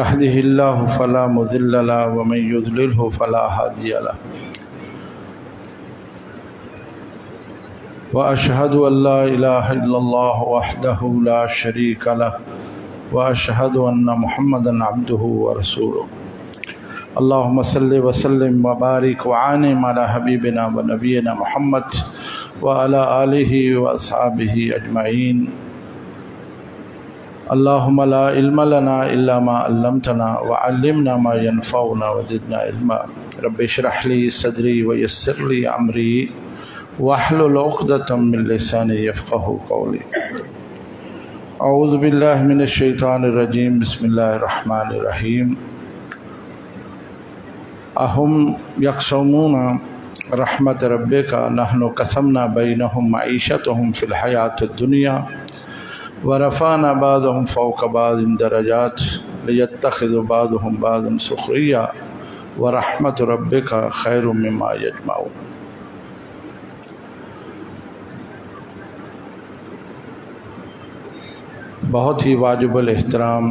يهده الله فلا مضل له ومن يضلله فلا هادي له وأشهد أن لا إله إلا الله وحده لا شريك له وأشهد أن محمدا عبده ورسوله اللهم صل وسلم وبارك وعنهم على حبيبنا ونبينا محمد وعلى آله وأصحابه أجمعين اللهم لا علم لنا إلا ما علمتنا وعلمنا ما ينفعنا وزدنا علما رب اشرح لي صدري ويسر لي أمري واحلل عقدة من لساني يفقهوا قولي أعوذ بالله من الشيطان الرجيم بسم الله الرحمن الرحيم أهم يقسمون رحمة ربك نحن قسمنا بينهم معيشتهم في الحياة الدنيا ورفعنا بعضهم فوق بعض درجات ليتخذ بعضهم بعضا سخريا ورحمة ربك خير مما يجمعون بہت ہی واجب الاحترام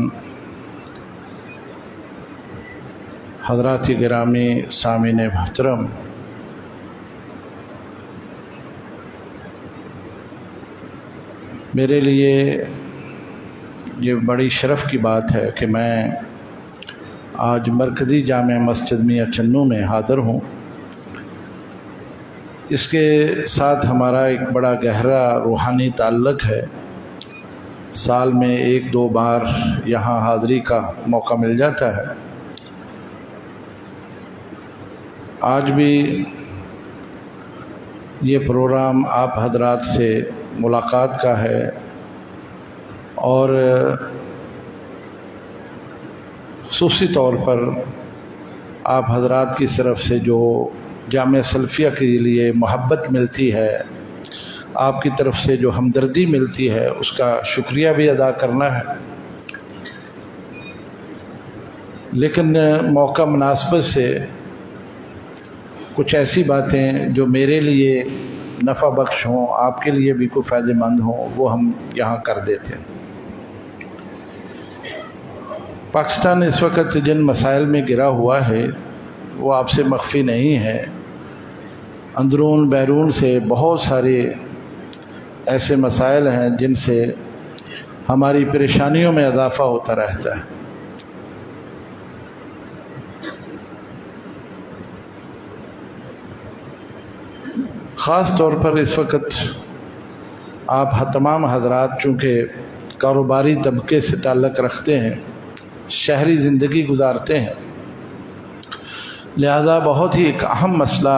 حضرات گرامی سامعین محترم، میرے لیے یہ بڑی شرف کی بات ہے کہ میں آج مرکزی جامع مسجد میاں چنو میں حاضر ہوں۔ اس کے ساتھ ہمارا ایک بڑا گہرا روحانی تعلق ہے۔ سال میں ایک دو بار یہاں حاضری کا موقع مل جاتا ہے۔ آج بھی یہ پروگرام آپ حضرات سے ملاقات کا ہے اور خصوصی طور پر آپ حضرات کی طرف سے جو جامعہ سلفیہ کے لیے محبت ملتی ہے، آپ کی طرف سے جو ہمدردی ملتی ہے، اس کا شکریہ بھی ادا کرنا ہے۔ لیکن موقع مناسبت سے کچھ ایسی باتیں جو میرے لیے نفع بخش ہوں، آپ کے لیے بھی کوئی فائدہ مند ہوں، وہ ہم یہاں کر دیتے ہیں۔ پاکستان اس وقت جن مسائل میں گرا ہوا ہے وہ آپ سے مخفی نہیں ہے۔ اندرون بیرون سے بہت سارے ایسے مسائل ہیں جن سے ہماری پریشانیوں میں اضافہ ہوتا رہتا ہے۔ خاص طور پر اس وقت آپ تمام حضرات چونکہ کاروباری طبقے سے تعلق رکھتے ہیں، شہری زندگی گزارتے ہیں، لہذا بہت ہی ایک اہم مسئلہ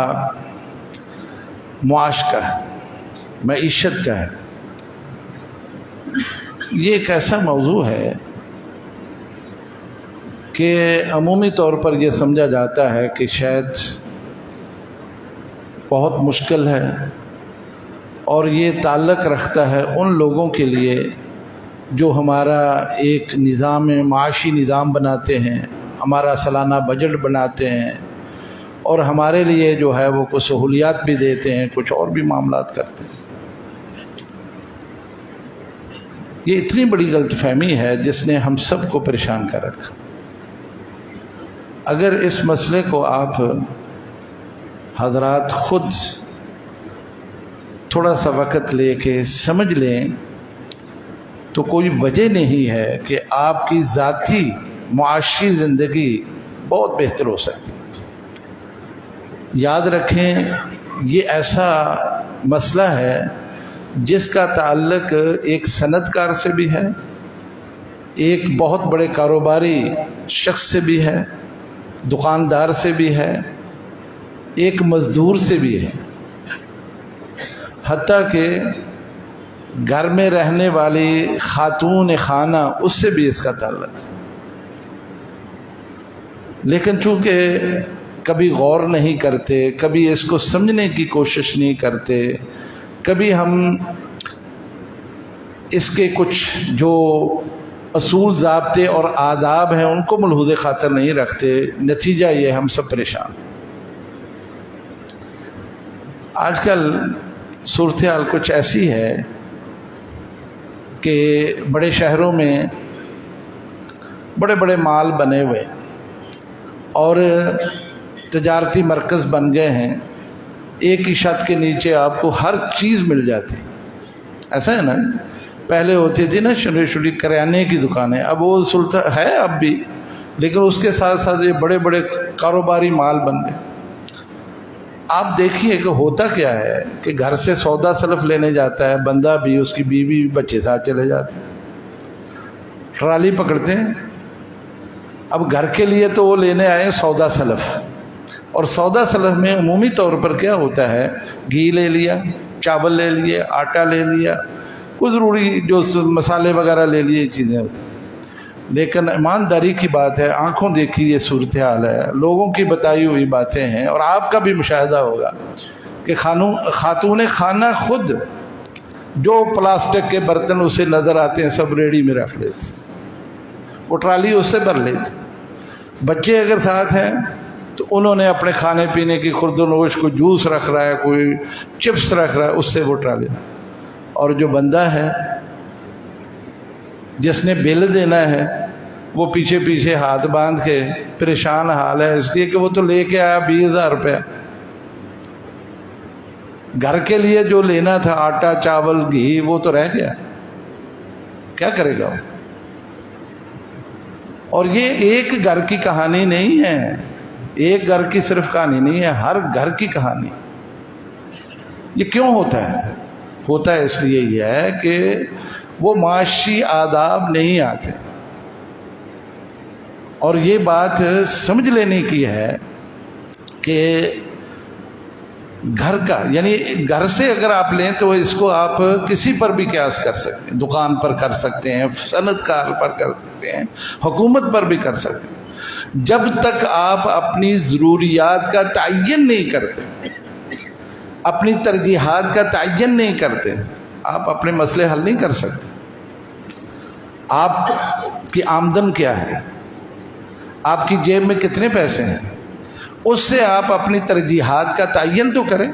معاش کا ہے، معیشت کا ہے۔ یہ ایک ایسا موضوع ہے کہ عمومی طور پر یہ سمجھا جاتا ہے کہ شاید بہت مشکل ہے، اور یہ تعلق رکھتا ہے ان لوگوں کے لیے جو ہمارا ایک نظام معاشی نظام بناتے ہیں، ہمارا سالانہ بجٹ بناتے ہیں، اور ہمارے لیے جو ہے وہ کچھ سہولیات بھی دیتے ہیں، کچھ اور بھی معاملات کرتے ہیں۔ یہ اتنی بڑی غلط فہمی ہے جس نے ہم سب کو پریشان کر رکھا۔ اگر اس مسئلے کو آپ حضرات خود تھوڑا سا وقت لے کے سمجھ لیں تو کوئی وجہ نہیں ہے کہ آپ کی ذاتی معاشی زندگی بہت بہتر ہو سکتی۔ یاد رکھیں، یہ ایسا مسئلہ ہے جس کا تعلق ایک صنعت کار سے بھی ہے، ایک بہت بڑے کاروباری شخص سے بھی ہے، دکاندار سے بھی ہے، ایک مزدور سے بھی ہے، حتیٰ کہ گھر میں رہنے والی خاتون خانہ اس سے بھی اس کا تعلق ہے۔ لیکن چونکہ کبھی غور نہیں کرتے، کبھی اس کو سمجھنے کی کوشش نہیں کرتے، کبھی ہم اس کے کچھ جو اصول ضابطے اور آداب ہیں ان کو ملحوظ خاطر نہیں رکھتے، نتیجہ یہ ہم سب پریشان۔ آج کل صورتحال کچھ ایسی ہے کہ بڑے شہروں میں بڑے بڑے مال بنے ہوئے اور تجارتی مرکز بن گئے ہیں، ایک ہی چھت کے نیچے آپ کو ہر چیز مل جاتی، ایسا ہے نا؟ پہلے ہوتی تھی نا چھوٹی چھوٹی کریانے کی دکانیں، اب وہ سلطان ہے اب بھی، لیکن اس کے ساتھ ساتھ یہ بڑے بڑے کاروباری مال بن گئے۔ آپ دیکھیے کہ ہوتا کیا ہے کہ گھر سے سودا سلف لینے جاتا ہے بندہ بھی، اس کی بیوی بھی، بچے ساتھ چلے جاتے ہیں، ٹرالی پکڑتے ہیں۔ اب گھر کے لیے تو وہ لینے آئے سودا سلف، اور سودا سلف میں عمومی طور پر کیا ہوتا ہے، گھی لے لیا، چاول لے لیے، آٹا لے لیا، کچھ ضروری جو مسالے وغیرہ لے لیے، چیزیں ہوتی ہیں۔ لیکن ایمانداری کی بات ہے، آنکھوں دیکھی یہ صورتحال ہے، لوگوں کی بتائی ہوئی باتیں ہیں، اور آپ کا بھی مشاہدہ ہوگا کہ خاتون خانہ خود جو پلاسٹک کے برتن اسے نظر آتے ہیں سب ریڑھی میں رکھ لیتے، وہ ٹرالی اس سے بھر لیتے۔ بچے اگر ساتھ ہیں تو انہوں نے اپنے کھانے پینے کی خرد و نوش، کوئی جوس رکھ رہا ہے، کوئی چپس رکھ رہا ہے، اس سے وہ ٹرالی۔ اور جو بندہ ہے جس نے بل دینا ہے، وہ پیچھے پیچھے ہاتھ باندھ کے پریشان حال ہے، اس لیے کہ وہ تو لے کے آیا 20,000 روپیہ، گھر کے لیے جو لینا تھا آٹا چاول گھی وہ تو رہ گیا، کیا کرے گا وہ؟ اور یہ ایک گھر کی کہانی نہیں ہے، ایک گھر کی صرف کہانی نہیں ہے، ہر گھر کی کہانی۔ یہ کیوں ہوتا ہے؟ ہوتا ہے اس لیے یہ ہے کہ وہ معاشی آداب نہیں آتے، اور یہ بات سمجھ لینے کی ہے کہ گھر کا، یعنی گھر سے اگر آپ لیں تو اس کو آپ کسی پر بھی قیاس کر سکتے ہیں، دکان پر کر سکتے ہیں، صنعت کار پر کر سکتے ہیں، حکومت پر بھی کر سکتے ہیں۔ جب تک آپ اپنی ضروریات کا تعین نہیں کرتے، اپنی ترجیحات کا تعین نہیں کرتے، آپ اپنے مسئلے حل نہیں کر سکتے۔ آپ کی آمدن کیا ہے، آپ کی جیب میں کتنے پیسے ہیں، اس سے آپ اپنی ترجیحات کا تعین تو کریں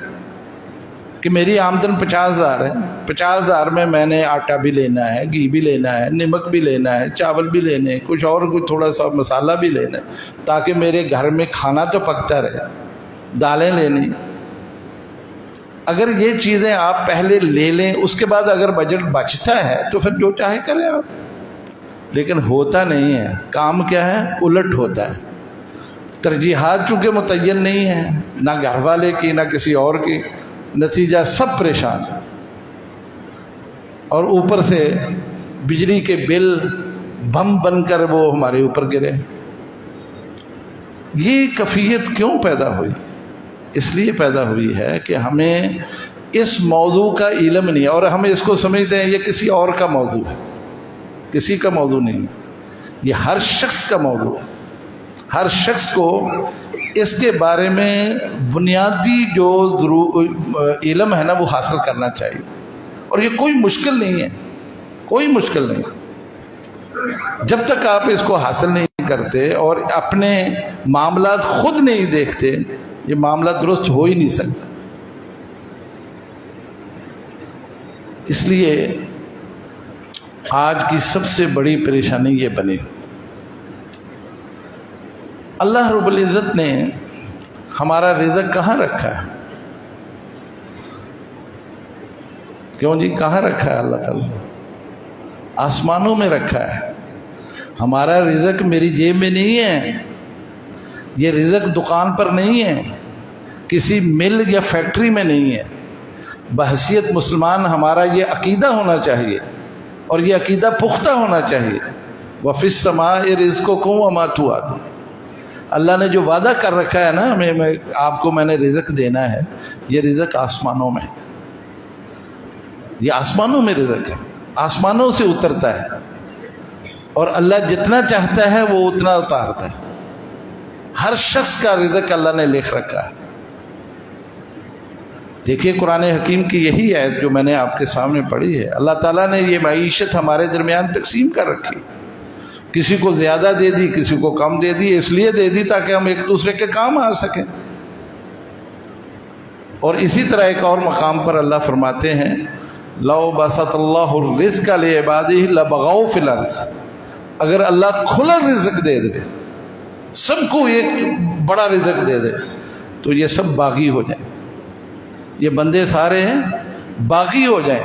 کہ میری آمدن 50,000 ہے، 50,000 میں نے آٹا بھی لینا ہے، گھی بھی لینا ہے، نمک بھی لینا ہے، چاول بھی لینے، کچھ اور کوئی تھوڑا سا مسالہ بھی لینا ہے، تاکہ میرے گھر میں کھانا تو پکتا رہے، دالیں لینی۔ اگر یہ چیزیں آپ پہلے لے لیں، اس کے بعد اگر بجٹ بچتا ہے تو پھر جو چاہے کریں آپ، لیکن ہوتا نہیں ہے۔ کام کیا ہے؟ الٹ ہوتا ہے۔ ترجیحات چونکہ متعین نہیں ہیں، نہ گھر والے کی نہ کسی اور کی، نتیجہ سب پریشان ہیں، اور اوپر سے بجلی کے بل بم بن کر وہ ہمارے اوپر گرے۔ یہ کیفیت کیوں پیدا ہوئی؟ اس لیے پیدا ہوئی ہے کہ ہمیں اس موضوع کا علم نہیں ہے، اور ہم اس کو سمجھتے ہیں یہ کسی اور کا موضوع ہے۔ کسی کا موضوع نہیں، یہ ہر شخص کا موضوع ہے۔ ہر شخص کو اس کے بارے میں بنیادی جو علم ہے نا وہ حاصل کرنا چاہیے، اور یہ کوئی مشکل نہیں ہے، کوئی مشکل نہیں۔ جب تک آپ اس کو حاصل نہیں کرتے اور اپنے معاملات خود نہیں دیکھتے، یہ معاملہ درست ہو ہی نہیں سکتا۔ اس لیے آج کی سب سے بڑی پریشانی یہ بنی، اللہ رب العزت نے ہمارا رزق کہاں رکھا ہے؟ کیوں جی، کہاں رکھا ہے اللہ تعالیٰ؟ آسمانوں میں رکھا ہے۔ ہمارا رزق میری جیب میں نہیں ہے، یہ رزق دکان پر نہیں ہے، کسی مل یا فیکٹری میں نہیں ہے۔ بحیثیت مسلمان ہمارا یہ عقیدہ ہونا چاہیے، اور یہ عقیدہ پختہ ہونا چاہیے۔ وَفِي السَّمَاءِ رِزْقُكُمْ وَمَا تُوعَدُونَ۔ اللہ نے جو وعدہ کر رکھا ہے نا ہمیں، آپ کو میں نے رزق دینا ہے، یہ رزق آسمانوں میں، یہ آسمانوں میں رزق ہے، آسمانوں سے اترتا ہے، اور اللہ جتنا چاہتا ہے وہ اتنا اتارتا ہے۔ ہر شخص کا رزق اللہ نے لکھ رکھا ہے۔ دیکھیے قرآن حکیم کی یہی آیت جو میں نے آپ کے سامنے پڑھی ہے، اللہ تعالیٰ نے یہ معیشت ہمارے درمیان تقسیم کر رکھی، کسی کو زیادہ دے دی، کسی کو کم دے دی، اس لیے دے دی تاکہ ہم ایک دوسرے کے کام آ سکیں۔ اور اسی طرح ایک اور مقام پر اللہ فرماتے ہیں، لَوْ بَسَطَ اللَّهُ الرِّزْقَ لِعِبَادِهِ لَبَغَوْا فِي الْأَرْضِ۔ اگر اللہ کھلا رزق دے دے، سب کو ایک بڑا رزق دے دے، تو یہ سب باغی ہو جائیں، یہ بندے سارے ہیں باغی ہو جائیں۔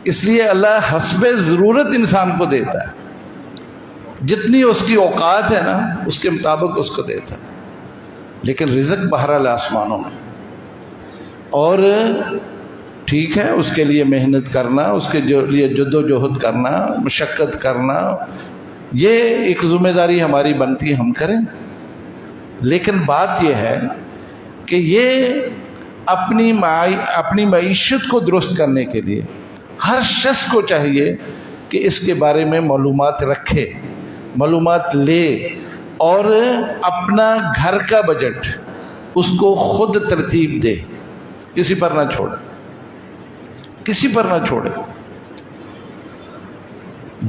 اس لیے اللہ حسب ضرورت انسان کو دیتا ہے، جتنی اس کی اوقات ہے نا اس کے مطابق اس کو دیتا ہے، لیکن رزق بہرحال آسمانوں میں۔ اور ٹھیک ہے، اس کے لیے محنت کرنا، اس کے لیے جد و جہد کرنا، مشقت کرنا، یہ ایک ذمہ داری ہماری بنتی ہے، ہم کریں۔ لیکن بات یہ ہے کہ یہ اپنی معیشت کو درست کرنے کے لیے ہر شخص کو چاہیے کہ اس کے بارے میں معلومات رکھے، معلومات لے، اور اپنا گھر کا بجٹ اس کو خود ترتیب دے، کسی پر نہ چھوڑے، کسی پر نہ چھوڑے۔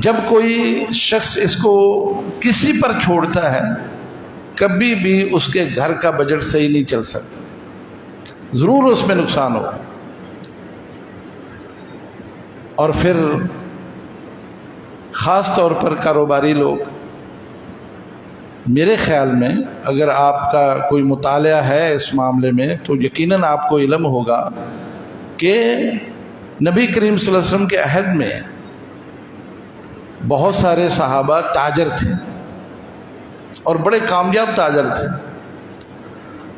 جب کوئی شخص اس کو کسی پر چھوڑتا ہے، کبھی بھی اس کے گھر کا بجٹ صحیح نہیں چل سکتا، ضرور اس میں نقصان ہوگا۔ اور پھر خاص طور پر کاروباری لوگ، میرے خیال میں اگر آپ کا کوئی مطالعہ ہے اس معاملے میں تو یقیناً آپ کو علم ہوگا کہ نبی کریم صلی اللہ علیہ وسلم کے عہد میں بہت سارے صحابہ تاجر تھے اور بڑے کامیاب تاجر تھے۔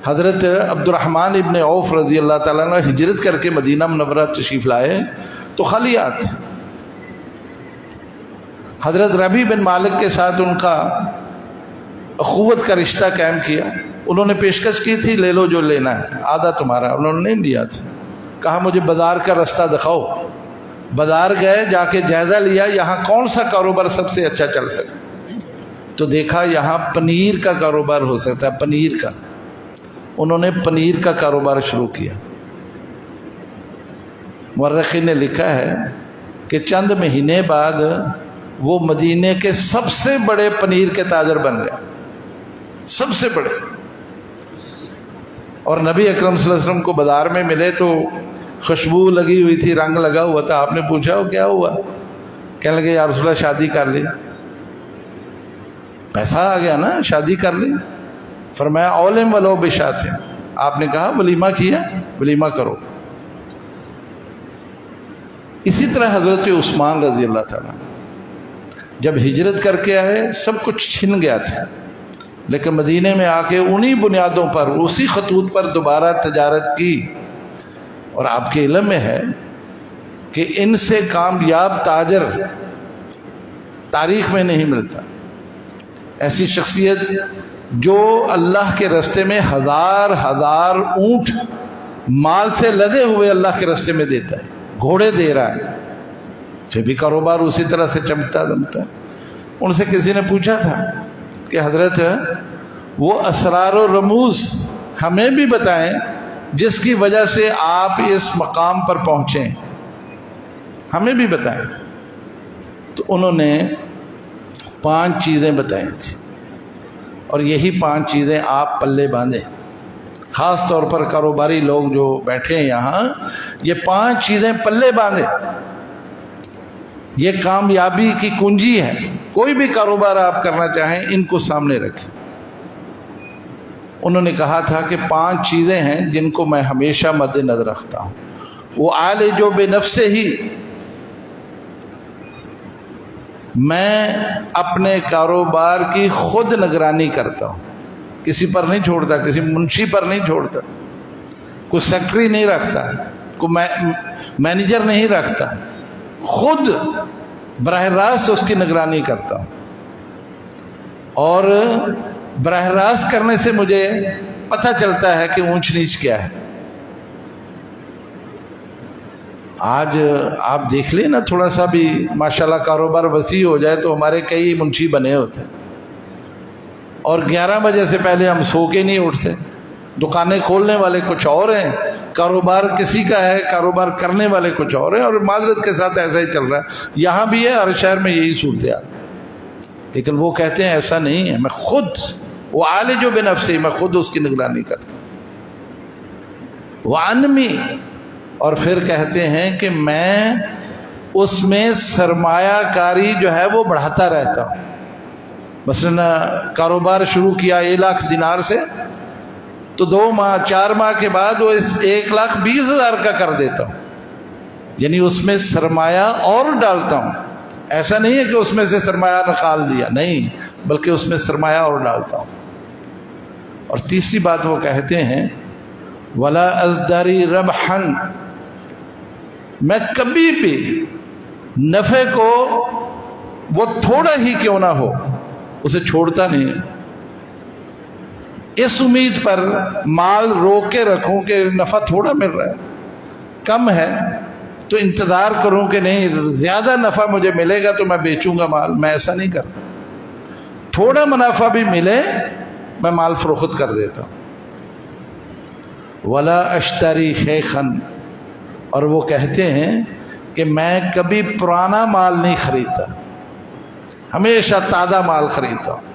حضرت عبد الرحمن ابن عوف رضی اللہ تعالیٰ عنہ ہجرت کر کے مدینہ منورہ تشریف لائے تو خالیات تھے۔ حضرت ربیع بن مالک کے ساتھ ان کا اخوت کا رشتہ قائم کیا، انہوں نے پیشکش کی تھی لے لو جو لینا ہے، آدھا تمہارا، انہوں نے نہیں لیا تھا، کہا مجھے بازار کا رستہ دکھاؤ۔ بازار گئے، جا کے جائزہ لیا یہاں کون سا کاروبار سب سے اچھا چل سکتا، تو دیکھا یہاں پنیر کا کاروبار ہو سکتا ہے، پنیر کا۔ انہوں نے پنیر کا کاروبار شروع کیا۔ مورخین نے لکھا ہے کہ چند مہینے بعد وہ مدینے کے سب سے بڑے پنیر کے تاجر بن گئے، سب سے بڑے۔ اور نبی اکرم صلی اللہ علیہ وسلم کو بازار میں ملے تو خوشبو لگی ہوئی تھی، رنگ لگا ہوا تھا۔ آپ نے پوچھا وہ کیا ہوا؟ کہنے لگے یا رسول اللہ شادی کر لی، پیسہ آ گیا نا، شادی کر لی۔ فرمایا اولم ولو بشات، آپ نے کہا ولیمہ کیا، ولیمہ کرو۔ اسی طرح حضرت عثمان رضی اللہ تعالیٰ جب ہجرت کر کے آئے سب کچھ چھن گیا تھا، لیکن مدینے میں آ کے انہی بنیادوں پر، اسی خطوط پر دوبارہ تجارت کی۔ اور آپ کے علم میں ہے کہ ان سے کامیاب تاجر تاریخ میں نہیں ملتا، ایسی شخصیت جو اللہ کے راستے میں ہزار ہزار اونٹ مال سے لدے ہوئے اللہ کے راستے میں دیتا ہے، گھوڑے دے رہا ہے، پھر بھی کاروبار اسی طرح سے چمکتا دمتا ہے۔ ان سے کسی نے پوچھا تھا کہ حضرت وہ اسرار و رموز ہمیں بھی بتائیں جس کی وجہ سے آپ اس مقام پر پہنچے، ہمیں بھی بتائیں۔ تو انہوں نے 5 چیزیں بتائی تھی، اور یہی 5 چیزیں آپ پلے باندھیں۔ خاص طور پر کاروباری لوگ جو بیٹھے ہیں یہاں، یہ 5 چیزیں پلے باندھیں، یہ کامیابی کی کنجی ہے۔ کوئی بھی کاروبار آپ کرنا چاہیں ان کو سامنے رکھیں۔ انہوں نے کہا تھا کہ 5 چیزیں ہیں جن کو میں ہمیشہ مد نظر رکھتا ہوں۔ وہ عالج بنفسہ ہی، میں اپنے کاروبار کی خود نگرانی کرتا ہوں، کسی پر نہیں چھوڑتا، کسی منشی پر نہیں چھوڑتا، کوئی سیکٹری نہیں رکھتا، کوئی مینیجر نہیں رکھتا، خود براہ راست اس کی نگرانی کرتا ہوں۔ اور براہ راست کرنے سے مجھے پتہ چلتا ہے کہ اونچ نیچ کیا ہے۔ آج آپ دیکھ لیں نا، تھوڑا سا بھی ماشاءاللہ کاروبار وسیع ہو جائے تو ہمارے کئی منشی بنے ہوتے ہیں، اور 11 بجے سے پہلے ہم سو کے نہیں اٹھتے۔ دکانیں کھولنے والے کچھ اور ہیں، کاروبار کسی کا ہے، کاروبار کرنے والے کچھ اور ہیں، اور معذرت کے ساتھ ایسا ہی چل رہا ہے۔ یہاں بھی ہے، ہر شہر میں یہی صورتحال، لیکن وہ کہتے ہیں ایسا نہیں ہے، میں خود وہ عالج بنفسہ، میں خود اس کی نگرانی کرتا ہوں۔ وعنمی، اور پھر کہتے ہیں کہ میں اس میں سرمایہ کاری جو ہے وہ بڑھاتا رہتا ہوں. مثلا کاروبار شروع کیا 1,00,000 دینار سے، تو 2 ماہ 4 ماہ کے بعد وہ 1,20,000 کا کر دیتا ہوں. یعنی اس میں سرمایہ اور ڈالتا ہوں. ایسا نہیں ہے کہ اس میں سے سرمایہ نکال دیا، نہیں، بلکہ اس میں سرمایہ اور ڈالتا ہوں. اور تیسری بات وہ کہتے ہیں ولا ازدری ربحا، میں کبھی بھی نفع کو وہ تھوڑا ہی کیوں نہ ہو اسے چھوڑتا نہیں. اس امید پر مال روک کے رکھوں کہ نفع تھوڑا مل رہا ہے، کم ہے تو انتظار کروں کہ نہیں زیادہ نفع مجھے ملے گا تو میں بیچوں گا مال. میں ایسا نہیں کرتا. تھوڑا منافع بھی ملے میں مال فروخت کر دیتا ہوں. ولا اشتری شیخا، اور وہ کہتے ہیں کہ میں کبھی پرانا مال نہیں خریدتا، ہمیشہ تازہ مال خریدتا ہوں.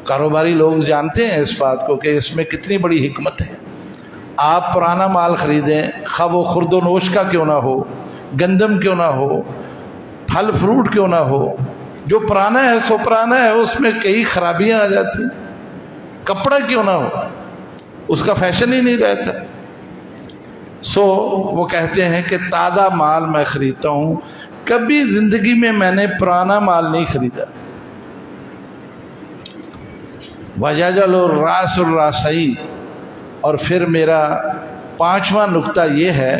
کاروباری لوگ جانتے ہیں اس بات کو کہ اس میں کتنی بڑی حکمت ہے. آپ پرانا مال خریدیں، خواہ وہ خرد و نوش کا کیوں نہ ہو، گندم کیوں نہ ہو، پھل فروٹ کیوں نہ ہو، جو پرانا ہے سو پرانا ہے، اس میں کئی خرابیاں آ جاتی. کپڑا کیوں نہ ہو، اس کا فیشن ہی نہیں رہتا. سو وہ کہتے ہیں کہ تازہ مال میں خریدتا ہوں، کبھی زندگی میں نے پرانا مال نہیں خریدا. وَيَجْعَلُ الرَّاسُ الرَّاسَيْنِ، اور پھر میرا 5واں نقطہ یہ ہے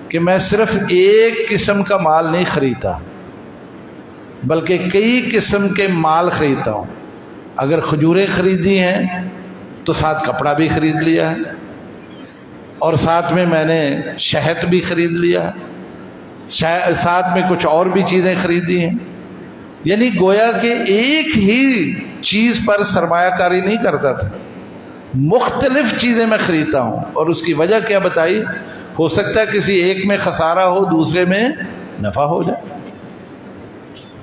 کہ میں صرف ایک قسم کا مال نہیں خریدتا بلکہ کئی قسم کے مال خریدتا ہوں. اگر کھجوریں خریدی ہیں تو ساتھ کپڑا بھی خرید لیا ہے، اور ساتھ میں نے شہد بھی خرید لیا ہے، ساتھ میں کچھ اور بھی چیزیں خریدی ہیں. یعنی گویا کہ ایک ہی چیز پر سرمایہ کاری نہیں کرتا تھا، مختلف چیزیں میں خریدتا ہوں. اور اس کی وجہ کیا بتائی؟ ہو سکتا ہے کسی ایک میں خسارہ ہو، دوسرے میں نفع ہو جائے.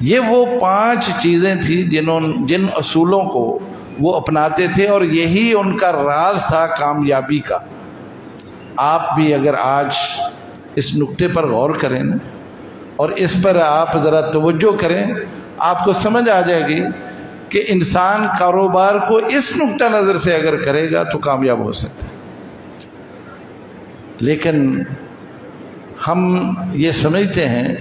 یہ وہ 5 چیزیں تھیں جن اصولوں کو وہ اپناتے تھے، اور یہی ان کا راز تھا کامیابی کا. آپ بھی اگر آج اس نقطے پر غور کریں نا، اور اس پر آپ ذرا توجہ کریں، آپ کو سمجھ آ جائے گی کہ انسان کاروبار کو اس نقطہ نظر سے اگر کرے گا تو کامیاب ہو سکتا ہے. لیکن ہم یہ سمجھتے ہیں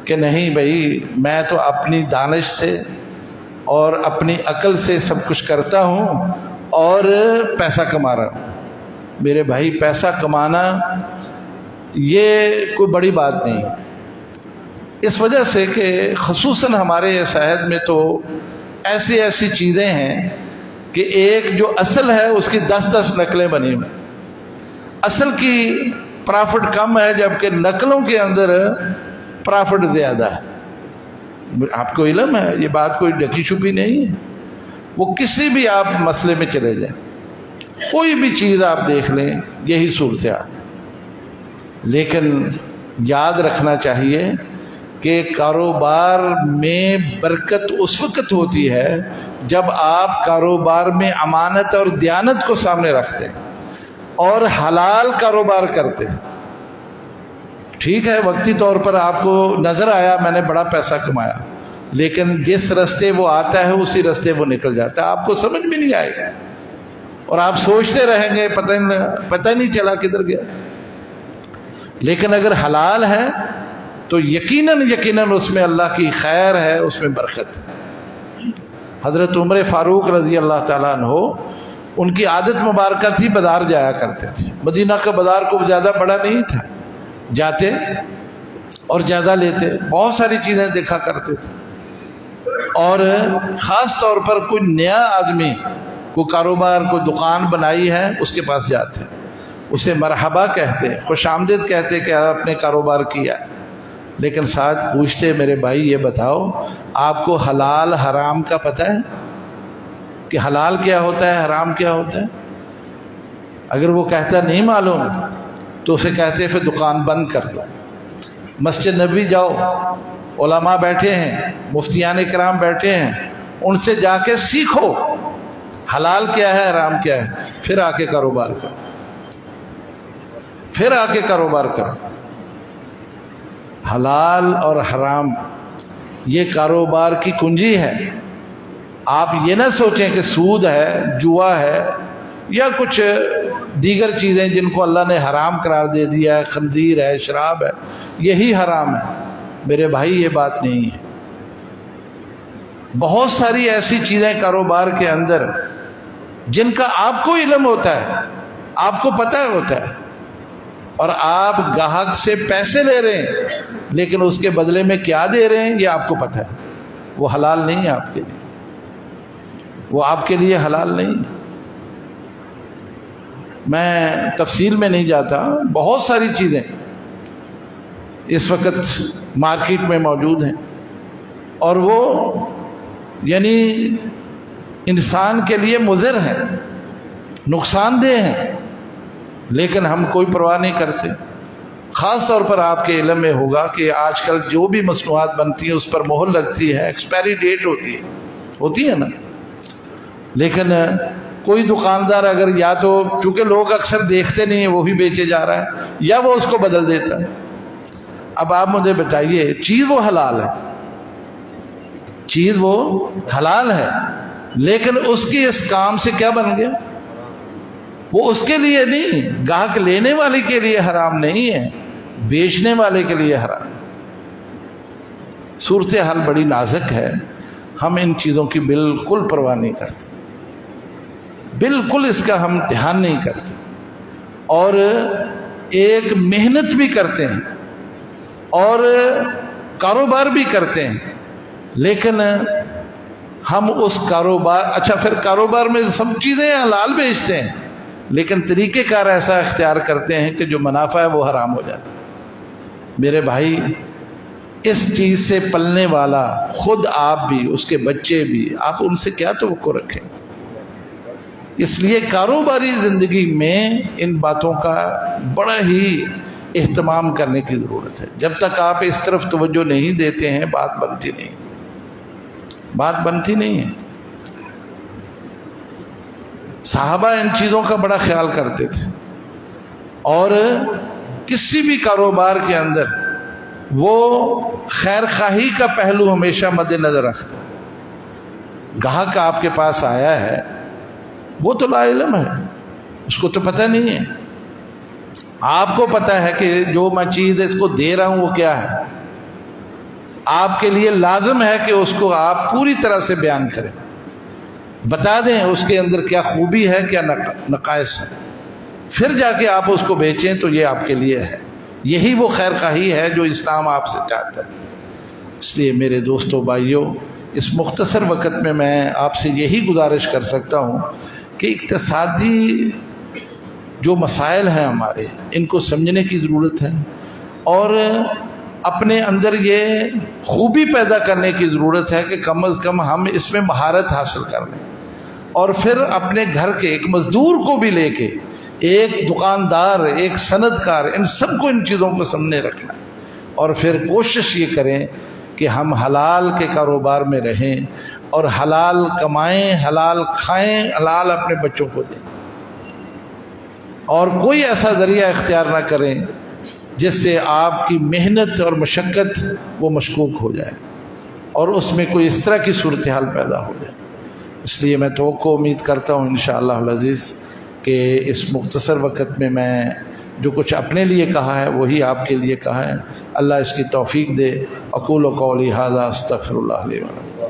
کہ نہیں بھائی، میں تو اپنی دانش سے اور اپنی عقل سے سب کچھ کرتا ہوں اور پیسہ کما رہا ہوں. میرے بھائی، پیسہ کمانا یہ کوئی بڑی بات نہیں ہے، اس وجہ سے کہ خصوصاً ہمارے شہر میں تو ایسی چیزیں ہیں کہ ایک جو اصل ہے اس کی 10 نقلیں بنی ہوئی. اصل کی پرافٹ کم ہے جبکہ نقلوں کے اندر پرافٹ زیادہ ہے. آپ کو علم ہے، یہ بات کوئی ڈکی چھپی نہیں ہے. وہ کسی بھی آپ مسئلے میں چلے جائیں، کوئی بھی چیز آپ دیکھ لیں، یہی صورتحال. لیکن یاد رکھنا چاہیے کہ کاروبار میں برکت اس وقت ہوتی ہے جب آپ کاروبار میں امانت اور دیانت کو سامنے رکھتے ہیں اور حلال کاروبار کرتے ہیں. ٹھیک ہے، وقتی طور پر آپ کو نظر آیا میں نے بڑا پیسہ کمایا، لیکن جس رستے وہ آتا ہے اسی رستے وہ نکل جاتا ہے، آپ کو سمجھ بھی نہیں آئے گا اور آپ سوچتے رہیں گے پتہ نہیں چلا کدھر گیا. لیکن اگر حلال ہے تو یقیناً اس میں اللہ کی خیر ہے، اس میں برکت ہے. حضرت عمر فاروق رضی اللہ تعالیٰ عنہ، ان کی عادت مبارکہ تھی بازار جایا کرتے تھے. مدینہ کا بازار کو زیادہ بڑا نہیں تھا، جاتے اور جائزہ لیتے، بہت ساری چیزیں دیکھا کرتے تھے. اور خاص طور پر کوئی نیا آدمی کو کاروبار کو دکان بنائی ہے اس کے پاس جاتے، اسے مرحبا کہتے، خوش آمدید کہتے کہ آپ نے کاروبار کیا. لیکن ساتھ پوچھتے میرے بھائی یہ بتاؤ آپ کو حلال حرام کا پتہ ہے کہ حلال کیا ہوتا ہے حرام کیا ہوتا ہے؟ اگر وہ کہتا نہیں معلوم تو اسے کہتے پھر دکان بند کر دو. مسجد نبوی جاؤ، علماء بیٹھے ہیں، مفتیان کرام بیٹھے ہیں، ان سے جا کے سیکھو حلال کیا ہے حرام کیا ہے، پھر آ کے کاروبار کرو. حلال اور حرام یہ کاروبار کی کنجی ہے۔ آپ یہ نہ سوچیں کہ سود ہے، جوا ہے یا کچھ دیگر چیزیں جن کو اللہ نے حرام قرار دے دیا ہے، خنزیر ہے، شراب ہے، یہی حرام ہے۔ میرے بھائی یہ بات نہیں ہے۔ بہت ساری ایسی چیزیں کاروبار کے اندر جن کا آپ کو علم ہوتا ہے، آپ کو پتہ ہوتا ہے، اور آپ گاہک سے پیسے لے رہے ہیں لیکن اس کے بدلے میں کیا دے رہے ہیں یہ آپ کو پتہ ہے، وہ حلال نہیں ہے آپ کے لیے، وہ آپ کے لیے حلال نہیں۔ میں تفصیل میں نہیں جاتا، بہت ساری چیزیں اس وقت مارکیٹ میں موجود ہیں اور وہ یعنی انسان کے لیے مضر ہیں، نقصان دہ ہیں، لیکن ہم کوئی پرواہ نہیں کرتے۔ خاص طور پر آپ کے علم میں ہوگا کہ آج کل جو بھی مصنوعات بنتی ہیں اس پر مہر لگتی ہے، ایکسپائری ڈیٹ ہوتی ہے نا، لیکن کوئی دکاندار اگر یا تو چونکہ لوگ اکثر دیکھتے نہیں ہیں وہی بیچے جا رہا ہے یا وہ اس کو بدل دیتا ہے۔ اب آپ مجھے بتائیے، چیز وہ حلال ہے، چیز وہ حلال ہے، لیکن اس کی اس کام سے کیا بن گیا؟ وہ اس کے لیے نہیں، گاہک لینے والے کے لیے حرام نہیں ہے، بیچنے والے کے لیے حرام۔ صورتحال بڑی نازک ہے، ہم ان چیزوں کی بالکل پرواہ نہیں کرتے، بالکل اس کا ہم دھیان نہیں کرتے، اور ایک محنت بھی کرتے ہیں اور کاروبار بھی کرتے ہیں، لیکن ہم اس کاروبار، اچھا پھر کاروبار میں سب چیزیں حلال بیچتے ہیں لیکن طریقہ کار ایسا اختیار کرتے ہیں کہ جو منافع ہے وہ حرام ہو جاتا ہے۔ میرے بھائی، اس چیز سے پلنے والا خود آپ بھی، اس کے بچے بھی، آپ ان سے کیا توقع رکھیں؟ اس لیے کاروباری زندگی میں ان باتوں کا بڑا ہی اہتمام کرنے کی ضرورت ہے۔ جب تک آپ اس طرف توجہ نہیں دیتے ہیں بات بنتی نہیں ہے۔ صحابہ ان چیزوں کا بڑا خیال کرتے تھے، اور کسی بھی کاروبار کے اندر وہ خیر خواہی کا پہلو ہمیشہ مد نظر رکھتے۔ گاہک آپ کے پاس آیا ہے، وہ تو لا علم ہے، اس کو تو پتہ نہیں ہے، آپ کو پتہ ہے کہ جو میں چیز اس کو دے رہا ہوں وہ کیا ہے۔ آپ کے لیے لازم ہے کہ اس کو آپ پوری طرح سے بیان کریں، بتا دیں اس کے اندر کیا خوبی ہے، کیا نقائص ہے، پھر جا کے آپ اس کو بیچیں تو یہ آپ کے لیے ہے۔ یہی وہ خیر خواہی ہے جو اسلام آپ سے چاہتا ہے۔ اس لیے میرے دوستو بھائیوں، اس مختصر وقت میں آپ سے یہی گزارش کر سکتا ہوں کہ اقتصادی جو مسائل ہیں ہمارے، ان کو سمجھنے کی ضرورت ہے، اور اپنے اندر یہ خوبی پیدا کرنے کی ضرورت ہے کہ کم از کم ہم اس میں مہارت حاصل کر لیں، اور پھر اپنے گھر کے ایک مزدور کو بھی لے کے، ایک دکاندار، ایک صنعت کار، ان سب کو ان چیزوں کو سامنے رکھنا ہے، اور پھر کوشش یہ کریں کہ ہم حلال کے کاروبار میں رہیں اور حلال کمائیں، حلال کھائیں، حلال اپنے بچوں کو دیں، اور کوئی ایسا ذریعہ اختیار نہ کریں جس سے آپ کی محنت اور مشقت وہ مشکوک ہو جائے اور اس میں کوئی اس طرح کی صورتحال پیدا ہو جائے۔ اس لیے میں توقع امید کرتا ہوں انشاءاللہ العزیز کہ اس مختصر وقت میں جو کچھ اپنے لیے کہا ہے وہی آپ کے لیے کہا ہے۔ اللہ اس کی توفیق دے۔ اقول قولی ھذا استغفر اللہ لی و لکم۔